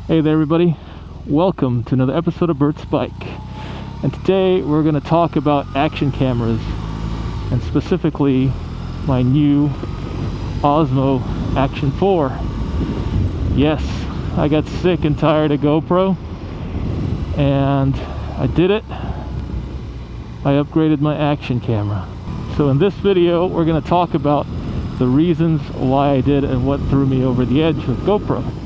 Hey there everybody, welcome to another episode of Bert's Bike. And today we're going to talk about action cameras, and specifically my new Osmo Action 4. Yes, I got sick and tired of GoPro, and I did it. I upgraded my action camera. So in this video we're going to talk about the reasons why I did and what threw me over the edge with GoPro.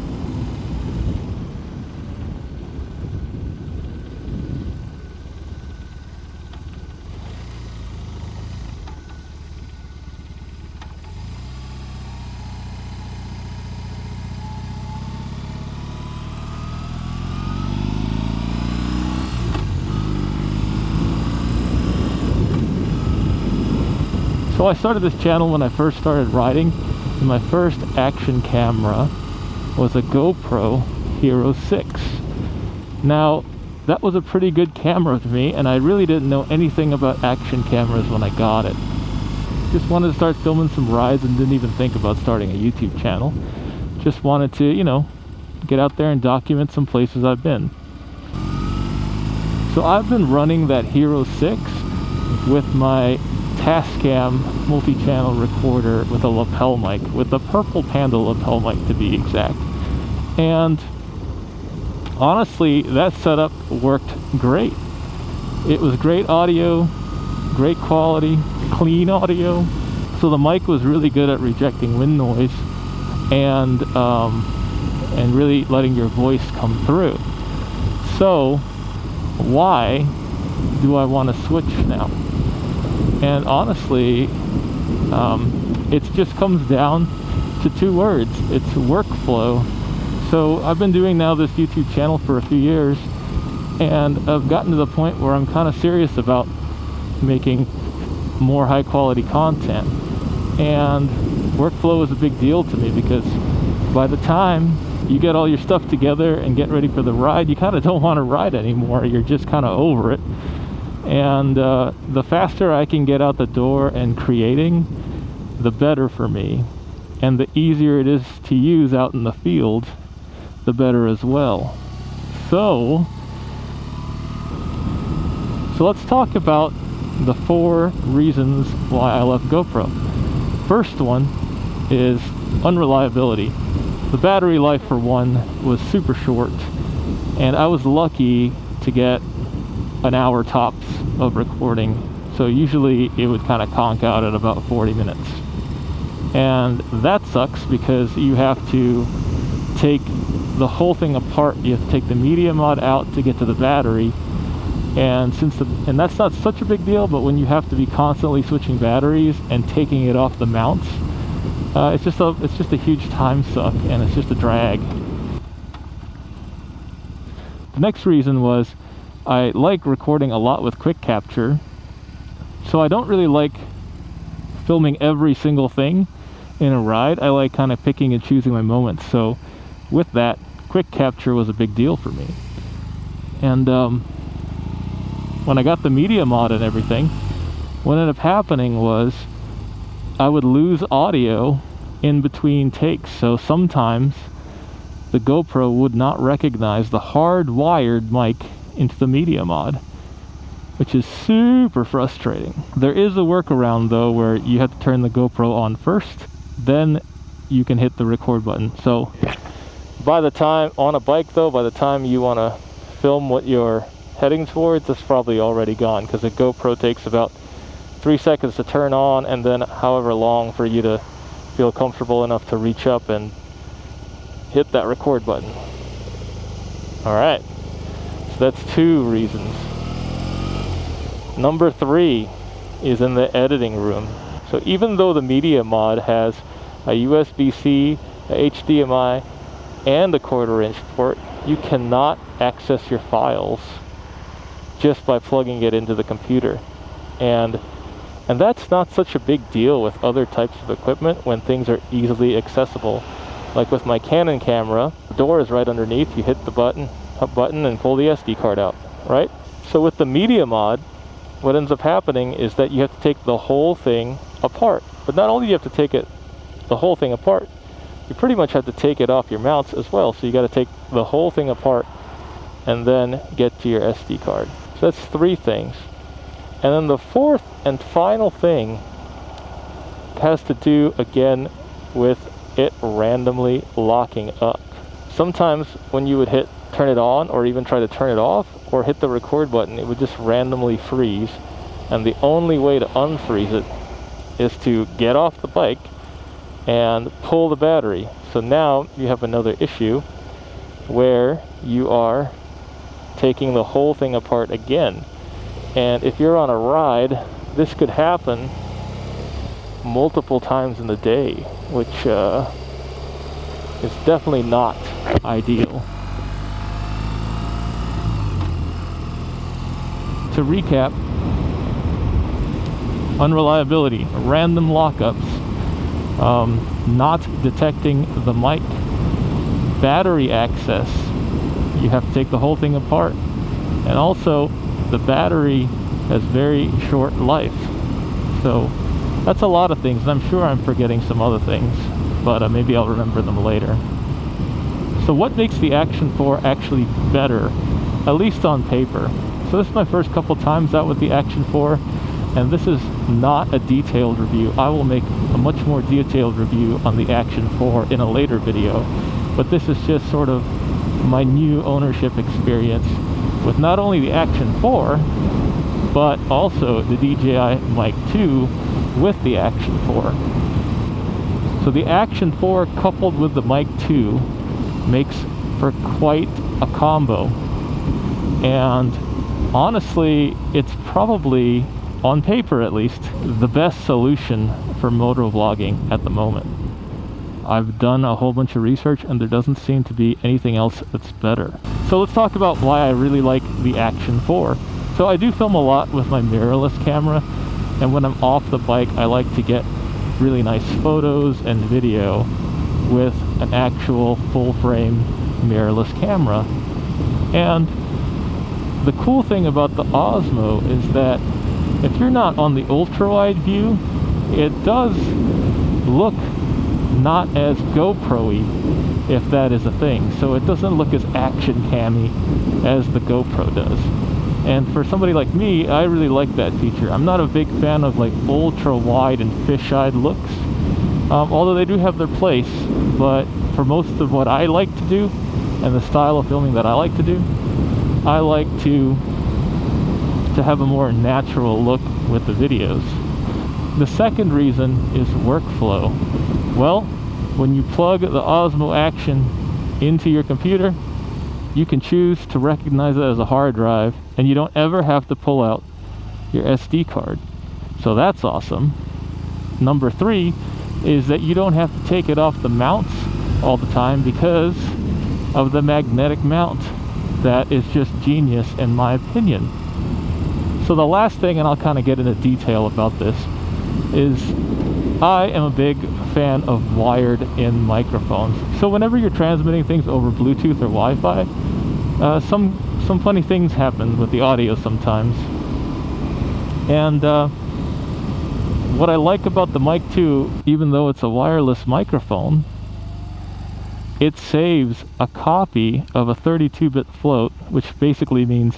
So I started this channel when I first started riding, and my first action camera was a GoPro Hero 6. Now, that was a pretty good camera to me, and I really didn't know anything about action cameras when I got it. Just wanted to start filming some rides and didn't even think about starting a YouTube channel. Just wanted to, you know, get out there and document some places I've been. So I've been running that Hero 6 with my Tascam multi-channel recorder with a lapel mic, with the purple Panda lapel mic to be exact. And honestly, that setup worked great. It was great audio, great quality, clean audio. So the mic was really good at rejecting wind noise and really letting your voice come through. So why do I want to switch now? And honestly, it just comes down to two words. It's workflow. So I've been doing now this YouTube channel for a few years, and I've gotten to the point where I'm kind of serious about making more high quality content. And workflow is a big deal to me, because by the time you get all your stuff together and get ready for the ride, you kind of don't want to ride anymore. You're just kind of over it. And the faster I can get out the door and creating, the better for me. And the easier it is to use out in the field, the better as well. So let's talk about the 4 reasons why I left GoPro. First one is unreliability. The battery life, for one, was super short, and I was lucky to get an hour tops of recording. So usually it would kind of conk out at about 40 minutes. And that sucks, because you have to take the whole thing apart. You have to take the media mod out to get to the battery. And and that's not such a big deal, but when you have to be constantly switching batteries and taking it off the mounts, it's just a huge time suck, and it's just a drag. The next reason was I like recording a lot with quick capture, so I don't really like filming every single thing in a ride. I like kind of picking and choosing my moments. So with that, quick capture was a big deal for me. And when I got the media mod and everything, what ended up happening was I would lose audio in between takes. So sometimes the GoPro would not recognize the hardwired mic into the media mod, which is super frustrating. There is a workaround though, where you have to turn the GoPro on first, then you can hit the record button. So by the time on a bike though, by the time you want to film what you're heading towards, it's probably already gone, because the GoPro takes about 3 seconds to turn on, and then however long for you to feel comfortable enough to reach up and hit that record button. All right. That's 2 reasons. Number 3 is in the editing room. So even though the media mod has a USB-C, a HDMI, and a 1/4 inch port, you cannot access your files just by plugging it into the computer. And that's not such a big deal with other types of equipment when things are easily accessible. Like with my Canon camera, the door is right underneath. You hit the button and pull the SD card out, right? So with the media mod, what ends up happening is that you have to take the whole thing apart. But not only do you have to take the whole thing apart, you pretty much have to take it off your mounts as well. So you got to take the whole thing apart and then get to your SD card. So that's 3 things. And then the 4th and final thing has to do again with it randomly locking up. Sometimes when you would hit turn it on or even try to turn it off or hit the record button, it would just randomly freeze. And the only way to unfreeze it is to get off the bike and pull the battery. So now you have another issue where you are taking the whole thing apart again. And if you're on a ride, this could happen multiple times in the day, which is definitely not ideal. To recap, unreliability, random lockups, not detecting the mic, battery access, you have to take the whole thing apart, and also the battery has very short life. So that's a lot of things, and I'm sure I'm forgetting some other things, but maybe I'll remember them later. So what makes the Action 4 actually better, at least on paper? So this is my first couple times out with the Action 4, and this is not a detailed review. I will make a much more detailed review on the Action 4 in a later video, but this is just sort of my new ownership experience with not only the Action 4, but also the DJI Mic 2 with the Action 4. So the Action 4 coupled with the Mic 2 makes for quite a combo, and honestly, it's probably, on paper at least, the best solution for motovlogging at the moment. I've done a whole bunch of research and there doesn't seem to be anything else that's better. So let's talk about why I really like the Action 4. So I do film a lot with my mirrorless camera, and when I'm off the bike I like to get really nice photos and video with an actual full-frame mirrorless camera. And the cool thing about the Osmo is that if you're not on the ultra-wide view, it does look not as GoPro-y, if that is a thing. So it doesn't look as action cammy as the GoPro does. And for somebody like me, I really like that feature. I'm not a big fan of like ultra-wide and fish-eyed looks, although they do have their place. But for most of what I like to do, and the style of filming that I like to do, I like to have a more natural look with the videos. The second reason is workflow. Well, when you plug the Osmo Action into your computer, you can choose to recognize it as a hard drive, and you don't ever have to pull out your SD card. So that's awesome. Number 3 is that you don't have to take it off the mounts all the time because of the magnetic mount. That is just genius in my opinion. So the last thing, and I'll kind of get into detail about this, is I am a big fan of wired-in microphones. So whenever you're transmitting things over Bluetooth or Wi-Fi, some funny things happen with the audio sometimes. And what I like about the Mic 2, even though it's a wireless microphone, it saves a copy of a 32-bit float, which basically means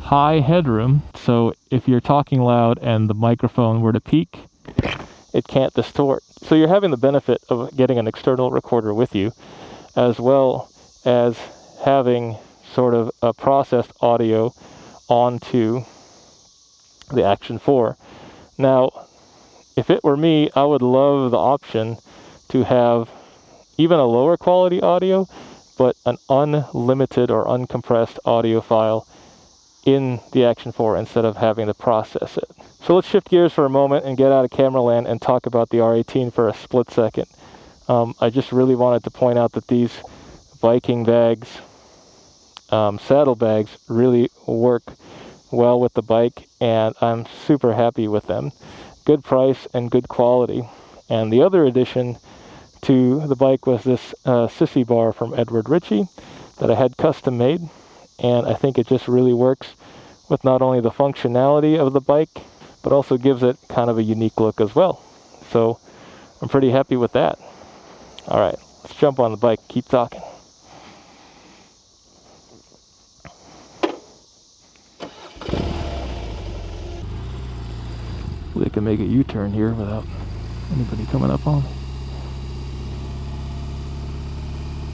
high headroom. So if you're talking loud and the microphone were to peak, it can't distort. So you're having the benefit of getting an external recorder with you, as well as having sort of a processed audio onto the Action 4. Now, if it were me, I would love the option to have even a lower quality audio, but an unlimited or uncompressed audio file in the Action 4 instead of having to process it. So let's shift gears for a moment and get out of camera land and talk about the R18 for a split second. I just really wanted to point out that these Viking bags, saddle bags, really work well with the bike, and I'm super happy with them. Good price and good quality. And the other addition to the bike was this sissy bar from Edward Ritchie that I had custom made, and I think it just really works with not only the functionality of the bike, but also gives it kind of a unique look as well. So I'm pretty happy with that. All right, Let's jump on the bike, keep talking. They can make a U-turn here without anybody coming up on me.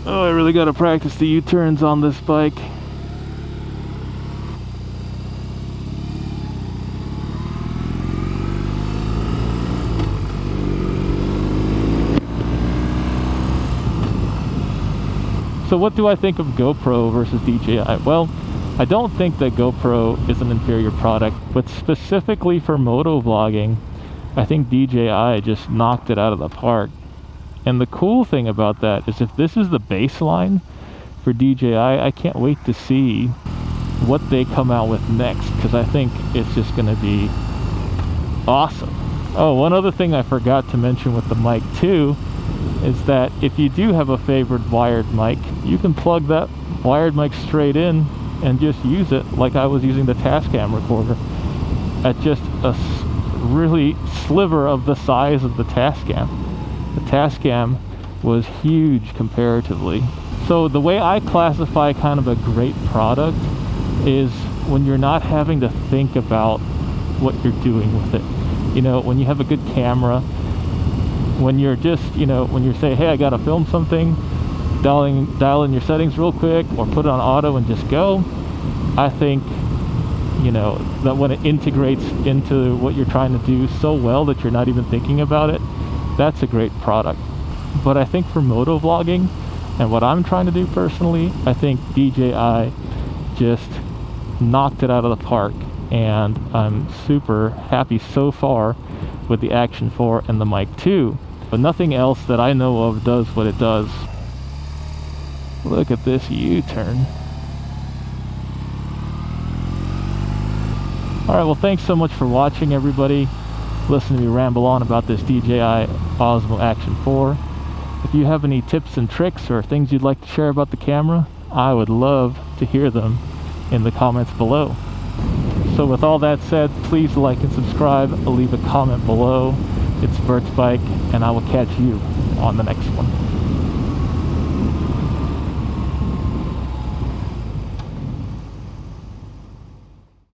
Oh, I really gotta practice the U-turns on this bike. So what do I think of GoPro versus DJI? Well, I don't think that GoPro is an inferior product, but specifically for motovlogging, I think DJI just knocked it out of the park. And the cool thing about that is if this is the baseline for DJI, I can't wait to see what they come out with next, because I think it's just going to be awesome. Oh, one other thing I forgot to mention with the mic too is that if you do have a favorite wired mic, you can plug that wired mic straight in and just use it like I was using the Tascam recorder at just a really sliver of the size of the Tascam. The Tascam was huge comparatively. So the way I classify kind of a great product is when you're not having to think about what you're doing with it. You know, when you have a good camera, when you're just, you know, when you say, hey, I gotta film something, dial in your settings real quick or put it on auto and just go. I think, you know, that when it integrates into what you're trying to do so well that you're not even thinking about it, that's a great product. But I think for motovlogging and what I'm trying to do personally, I think DJI just knocked it out of the park, and I'm super happy so far with the Action 4 and the mic 2, but nothing else that I know of does what it does. Look at this U-turn. Alright, well, thanks so much for watching, everybody. Listen to me ramble on about this DJI Osmo Action 4. If you have any tips and tricks or things you'd like to share about the camera, I would love to hear them in the comments below. So with all that said, please like and subscribe, leave a comment below. It's Bert's Bike, and I will catch you on the next one.